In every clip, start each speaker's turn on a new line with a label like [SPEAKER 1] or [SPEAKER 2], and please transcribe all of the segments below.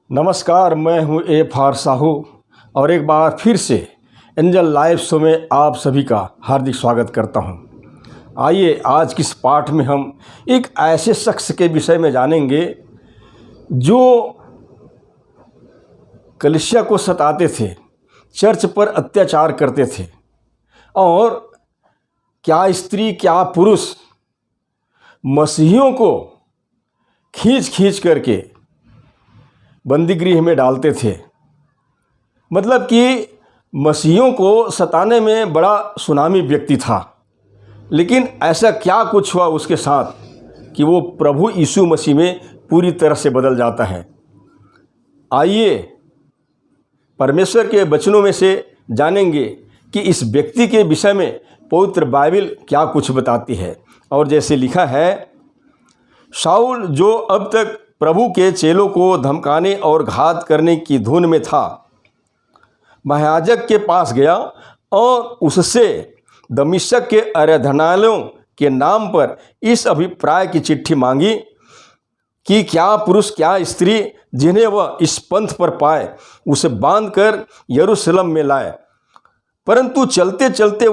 [SPEAKER 1] नमस्कार, मैं हूं ए.फार साहू और एक बार फिर से एंजल लाइव शो में आप सभी का हार्दिक स्वागत करता हूं। आइए आज किस पाठ में हम एक ऐसे शख्स के विषय में जानेंगे जो कलीसिया को सताते थे, चर्च पर अत्याचार करते थे और क्या स्त्री क्या पुरुष मसीहियों को खींच खींच करके बंदी गृह में डालते थे। मतलब कि मसीहियों को सताने में बड़ा सुनामी व्यक्ति था, लेकिन ऐसा क्या कुछ हुआ उसके साथ कि वो प्रभु यीशु मसीह में पूरी तरह से बदल जाता है। आइए परमेश्वर के वचनों में से जानेंगे कि इस व्यक्ति के विषय में पवित्र बाइबल क्या कुछ बताती है। और जैसे लिखा है, शाऊल जो अब तक प्रभु के चेलों को धमकाने और घात करने की धुन में था, महायाजक के पास गया और उससे दमिश्क के आराधनालयों के नाम पर इस अभिप्राय की चिट्ठी मांगी कि क्या पुरुष क्या स्त्री जिन्हें वह इस पंथ पर पाए उसे बांधकर यरूशलेम में लाए। परंतु चलते चलते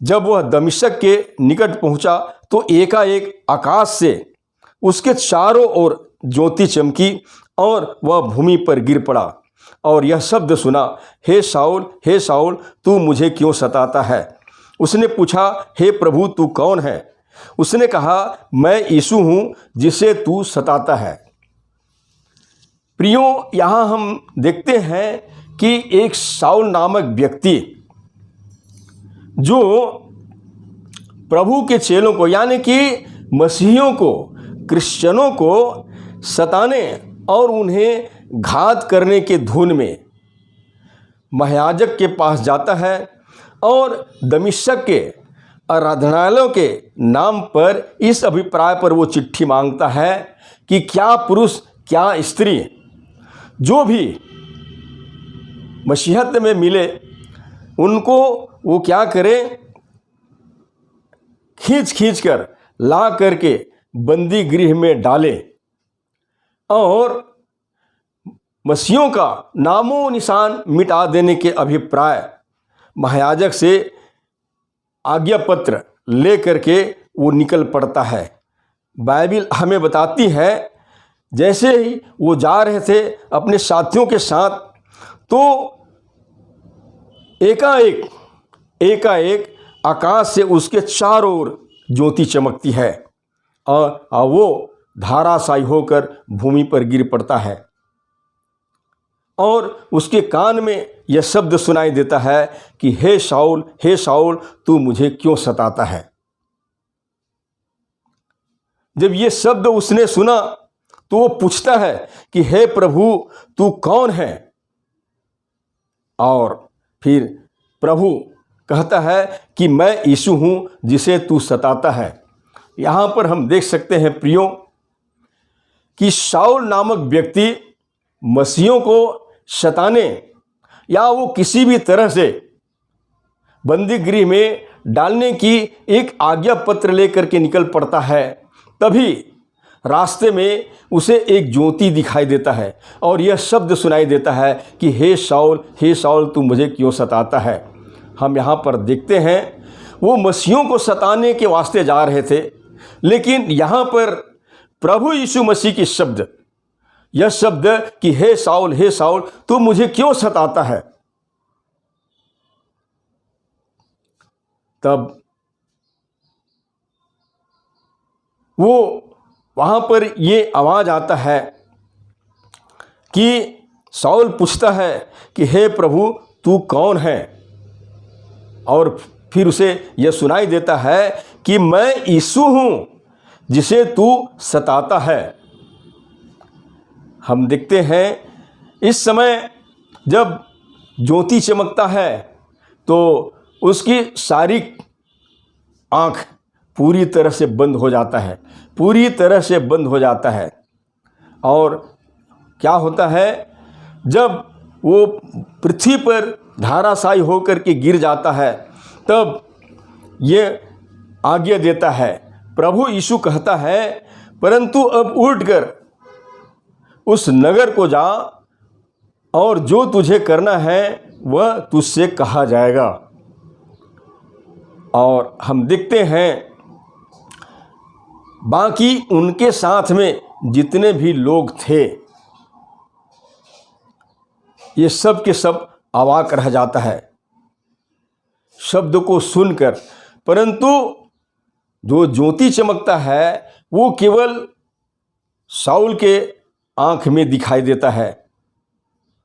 [SPEAKER 1] जब वह दमिश्क के निकट पहुंचा तो एकाएक आकाश से उसके चारों ओर ज्योति चमकी और वह भूमि पर गिर पड़ा और यह शब्द सुना, हे शाऊल, तू मुझे क्यों सताता है। उसने पूछा, हे प्रभु तू कौन है। उसने कहा, मैं यीशु हूँ जिसे तू सताता है। प्रियो, यहाँ हम देखते हैं कि एक शाऊल नामक व्यक्ति जो प्रभु के चेलों को यानी कि मसीहियों को, क्रिश्चियनों को सताने और उन्हें घात करने के धुन में महायाजक के पास जाता है और दमिश्क के आराधनालयों के नाम पर इस अभिप्राय पर वो चिट्ठी मांगता है कि क्या पुरुष क्या स्त्री जो भी मसीहत में मिले उनको वो क्या करे, खींच खींच कर ला करके बंदी गृह में डाले और मसीहियों का नामो निशान मिटा देने के अभिप्राय महायाजक से आज्ञा पत्र ले करके वो निकल पड़ता है। बाइबल हमें बताती है जैसे ही वो जा रहे थे अपने साथियों के साथ तो एकाएक आकाश से उसके चारों ओर ज्योति चमकती है और वो धाराशायी होकर भूमि पर गिर पड़ता है और उसके कान में यह शब्द सुनाई देता है कि हे शाऊल तू मुझे क्यों सताता है। जब ये शब्द उसने सुना तो वो पूछता है कि हे प्रभु तू कौन है। और फिर प्रभु कहता है कि मैं यीशु हूँ जिसे तू सताता है। यहाँ पर हम देख सकते हैं प्रियो कि शाऊल नामक व्यक्ति मसीहियों को सताने या वो किसी भी तरह से बंदी गृह में डालने की एक आज्ञा पत्र लेकर के निकल पड़ता है। तभी रास्ते में उसे एक ज्योति दिखाई देता है और यह शब्द सुनाई देता है कि हे शाऊल तू मुझे क्यों सताता है। हम यहाँ पर देखते हैं वो मसीहियों को सताने के वास्ते जा रहे थे, लेकिन यहाँ पर प्रभु यीशु मसीह की शब्द, यह शब्द कि हे शाऊल तू मुझे क्यों सताता है, तब वो वहाँ पर ये आवाज़ आता है कि शाऊल पूछता है कि हे प्रभु तू कौन है। और फिर उसे यह सुनाई देता है कि मैं यीशु हूँ जिसे तू सताता है। हम देखते हैं इस समय जब ज्योति चमकता है तो उसकी सारी आँख पूरी तरह से बंद हो जाता है, पूरी तरह से बंद हो जाता है। और क्या होता है, जब वो पृथ्वी पर धाराशायी होकर के गिर जाता है, तब ये आज्ञा देता है। प्रभु यीशु कहता है, परंतु अब उठकर उस नगर को जा और जो तुझे करना है वह तुझसे कहा जाएगा। और हम देखते हैं बाकी उनके साथ में जितने भी लोग थे, ये सब के सब अवाक रह जाता है शब्द को सुनकर। परंतु जो ज्योति चमकता है वो केवल शाऊल के आंख में दिखाई देता है,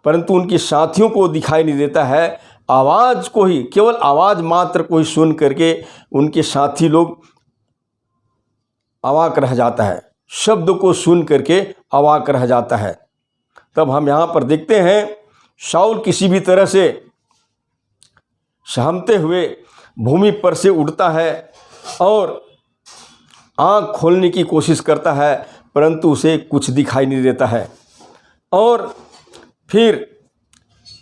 [SPEAKER 1] परंतु उनके साथियों को दिखाई नहीं देता है। आवाज़ को ही, केवल आवाज़ मात्र को ही सुन करके उनके साथी लोग अवाक रह जाता है, शब्द को सुन करके अवाक रह जाता है। तब हम यहाँ पर देखते हैं शाऊल किसी भी तरह से सहमते हुए भूमि पर से उठता है और आँख खोलने की कोशिश करता है, परंतु उसे कुछ दिखाई नहीं देता है। और फिर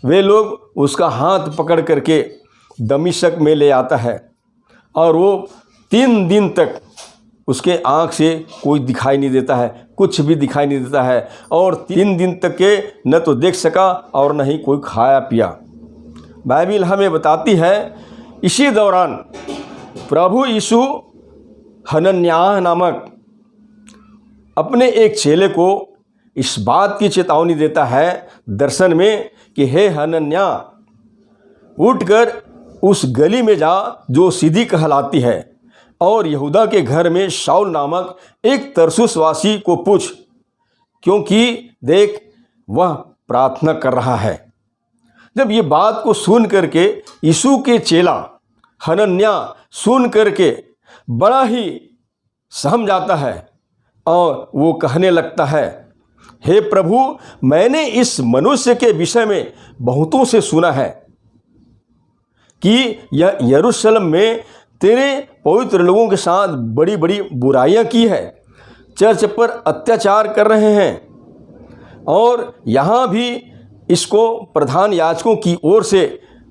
[SPEAKER 1] वे लोग उसका हाथ पकड़ करके दमिश्क में ले आता है और वो 3 दिन तक उसके आँख से कोई दिखाई नहीं देता है, कुछ भी दिखाई नहीं देता है। और 3 दिन तक के न तो देख सका और न ही कोई खाया पिया। बाइबिल हमें बताती है इसी दौरान प्रभु यीशु हनन्याह नामक अपने एक चेले को इस बात की चेतावनी देता है दर्शन में कि हे हनन्याह, उठकर उस गली में जा जो सीधी कहलाती है और यहूदा के घर में शाऊल नामक एक तरसुसवासी को पूछ, क्योंकि देख वह प्रार्थना कर रहा है। जब ये बात को सुन करके यीशु के चेला हनन्याह सुन करके बड़ा ही सहम जाता है और वो कहने लगता है, हे प्रभु, मैंने इस मनुष्य के विषय में बहुतों से सुना है कि यह यरूशलेम में तेरे पवित्र लोगों के साथ बड़ी बड़ी बुराइयां की है, चर्च पर अत्याचार कर रहे हैं और यहाँ भी इसको प्रधान याजकों की ओर से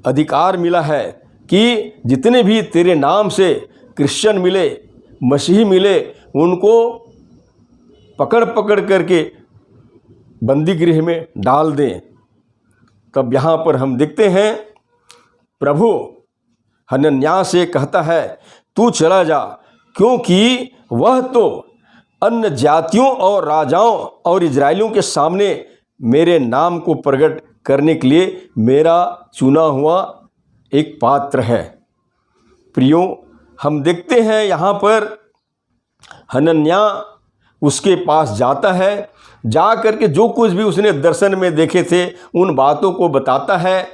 [SPEAKER 1] अधिकार मिला है कि जितने भी तेरे नाम से क्रिश्चियन मिले, मसीही मिले, उनको पकड़ पकड़ करके बंदी गृह में डाल दें। तब यहाँ पर हम देखते हैं प्रभु हनन्याह से कहता है, तू चला जा, क्योंकि वह तो अन्य जातियों और राजाओं और इजराइलियों के सामने मेरे नाम को प्रकट करने के लिए मेरा चुना हुआ एक पात्र है। प्रियो, हम देखते हैं यहाँ पर हनन्याह उसके पास जाता है, जा करके जो कुछ भी उसने दर्शन में देखे थे उन बातों को बताता है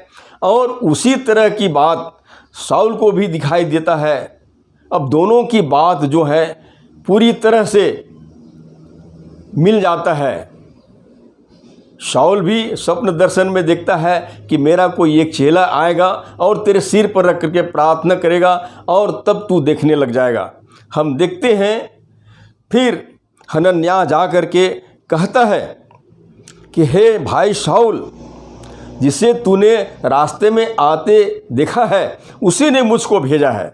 [SPEAKER 1] और उसी तरह की बात शाऊल को भी दिखाई देता है। अब दोनों की बात जो है पूरी तरह से मिल जाता है। शाऊल भी स्वप्न दर्शन में देखता है कि मेरा कोई एक चेला आएगा और तेरे सिर पर रख करके प्रार्थना करेगा और तब तू देखने लग जाएगा। हम देखते हैं फिर हनन्याह जा करके कहता है कि हे भाई शाऊल, जिसे तूने रास्ते में आते देखा है उसी ने मुझको भेजा है,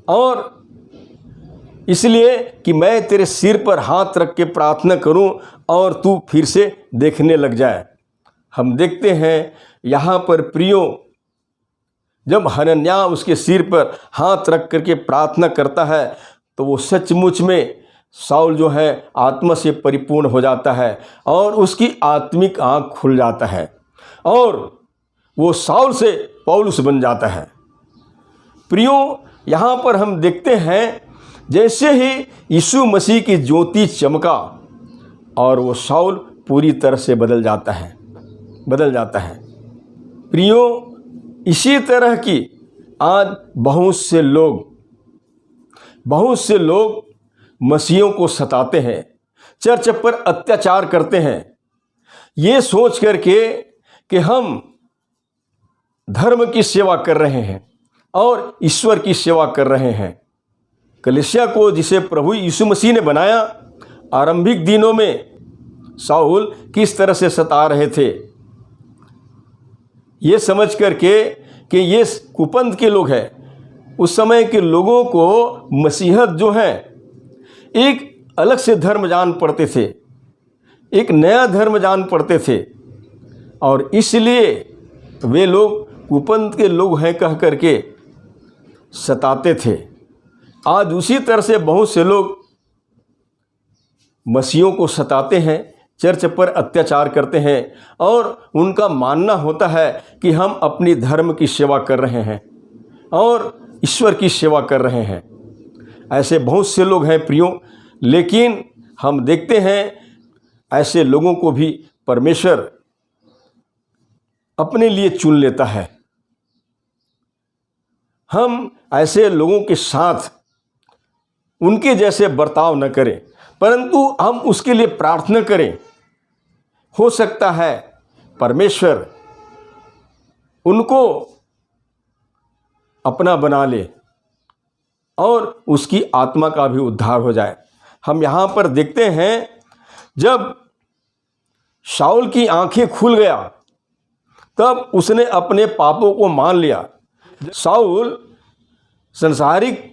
[SPEAKER 1] और इसलिए कि मैं तेरे सिर पर हाथ रख के प्रार्थना करूं और तू फिर से देखने लग जाए। हम देखते हैं यहाँ पर प्रियो, जब हनन्याह उसके सिर पर हाथ रख करके प्रार्थना करता है तो वो सचमुच में शाऊल जो है आत्मा से परिपूर्ण हो जाता है और उसकी आत्मिक आँख खुल जाता है और वो शाऊल से पौलुस बन जाता है। प्रियो, यहाँ पर हम देखते हैं जैसे ही यीशु मसीह की ज्योति चमका और वो शाऊल पूरी तरह से बदल जाता है। प्रियो, इसी तरह की आज बहुत से लोग मसीहियों को सताते हैं, चर्च पर अत्याचार करते हैं, ये सोच करके कि हम धर्म की सेवा कर रहे हैं और ईश्वर की सेवा कर रहे हैं। कलीसिया को जिसे प्रभु यीशु मसीह ने बनाया, आरंभिक दिनों में शाऊल किस तरह से सता रहे थे, ये समझ करके कि ये कुपंथ के लोग हैं, उस समय के लोगों को मसीहत जो है एक अलग से धर्म जान पड़ते थे, एक नया धर्म जान पड़ते थे, और इसलिए वे लोग कुपंथ के लोग हैं कह करके सताते थे। आज उसी तरह से बहुत से लोग मसीहों को सताते हैं, चर्च पर अत्याचार करते हैं, और उनका मानना होता है कि हम अपनी धर्म की सेवा कर रहे हैं और ईश्वर की सेवा कर रहे हैं। ऐसे बहुत से लोग हैं प्रियो, लेकिन हम देखते हैं ऐसे लोगों को भी परमेश्वर अपने लिए चुन लेता है। हम ऐसे लोगों के साथ उनके जैसे बर्ताव न करें, परंतु हम उसके लिए प्रार्थना करें। हो सकता है परमेश्वर उनको अपना बना ले और उसकी आत्मा का भी उद्धार हो जाए। हम यहाँ पर देखते हैं जब शाऊल की आंखें खुल गया तब उसने अपने पापों को मान लिया। शाऊल सांसारिक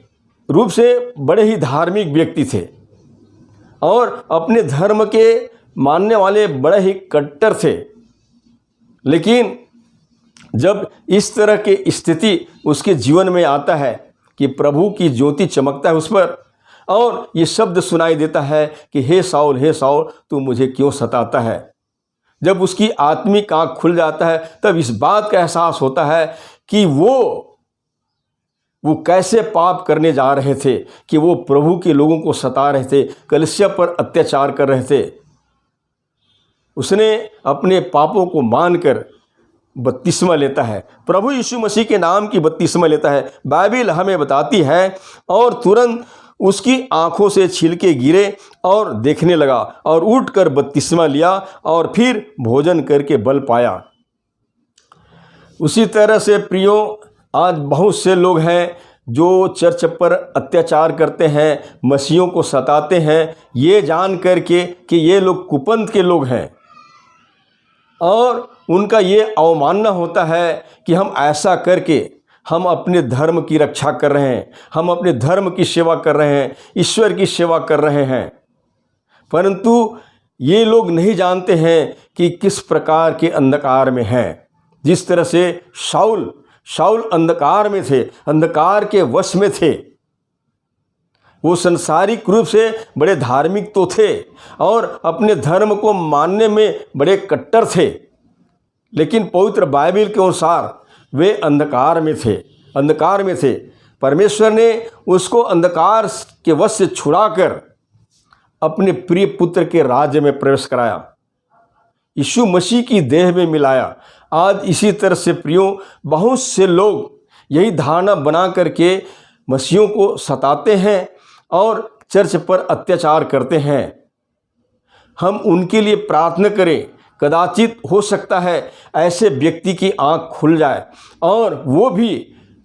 [SPEAKER 1] रूप से बड़े ही धार्मिक व्यक्ति थे और अपने धर्म के मानने वाले बड़े ही कट्टर थे, लेकिन जब इस तरह की स्थिति उसके जीवन में आता है कि प्रभु की ज्योति चमकता है उस पर और ये शब्द सुनाई देता है कि हे शाऊल तू मुझे क्यों सताता है। जब उसकी आत्मिक आँख खुल जाता है तब इस बात का एहसास होता है कि वो कैसे पाप करने जा रहे थे, कि वो प्रभु के लोगों को सता रहे थे, कलीसिया पर अत्याचार कर रहे थे। उसने अपने पापों को मानकर बपतिस्मा लेता है, प्रभु यीशु मसीह के नाम की बपतिस्मा लेता है। बाइबल हमें बताती है और तुरंत उसकी आंखों से छिलके गिरे और देखने लगा और उठकर बपतिस्मा लिया और फिर भोजन करके बल पाया। उसी तरह से प्रियो, आज बहुत से लोग हैं जो चर्च पर अत्याचार करते हैं, मसीहों को सताते हैं, ये जान करके कि ये लोग कुपंथ के लोग हैं, और उनका ये अवमानना होता है कि हम ऐसा करके हम अपने धर्म की रक्षा कर रहे हैं, हम अपने धर्म की सेवा कर रहे हैं, ईश्वर की सेवा कर रहे हैं। परंतु ये लोग नहीं जानते हैं कि किस प्रकार के अंधकार में हैं। जिस तरह से शाऊल अंधकार में थे, अंधकार के वश में थे। वो सांसारिक रूप से बड़े धार्मिक तो थे और अपने धर्म को मानने में बड़े कट्टर थे, लेकिन पवित्र बाइबल के अनुसार वे अंधकार में थे। परमेश्वर ने उसको अंधकार के वश से छुड़ाकर अपने प्रिय पुत्र के राज्य में प्रवेश कराया, यीशु मसीह की देह में मिलाया। आज इसी तरह से प्रियो, बहुत से लोग यही धारणा बना करके मसीहों को सताते हैं और चर्च पर अत्याचार करते हैं। हम उनके लिए प्रार्थना करें, कदाचित हो सकता है ऐसे व्यक्ति की आंख खुल जाए और वो भी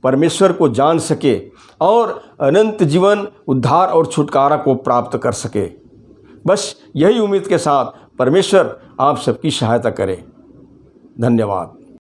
[SPEAKER 1] परमेश्वर को जान सके और अनंत जीवन, उद्धार और छुटकारा को प्राप्त कर सके। बस यही उम्मीद के साथ परमेश्वर आप सबकी सहायता करे। धन्यवाद।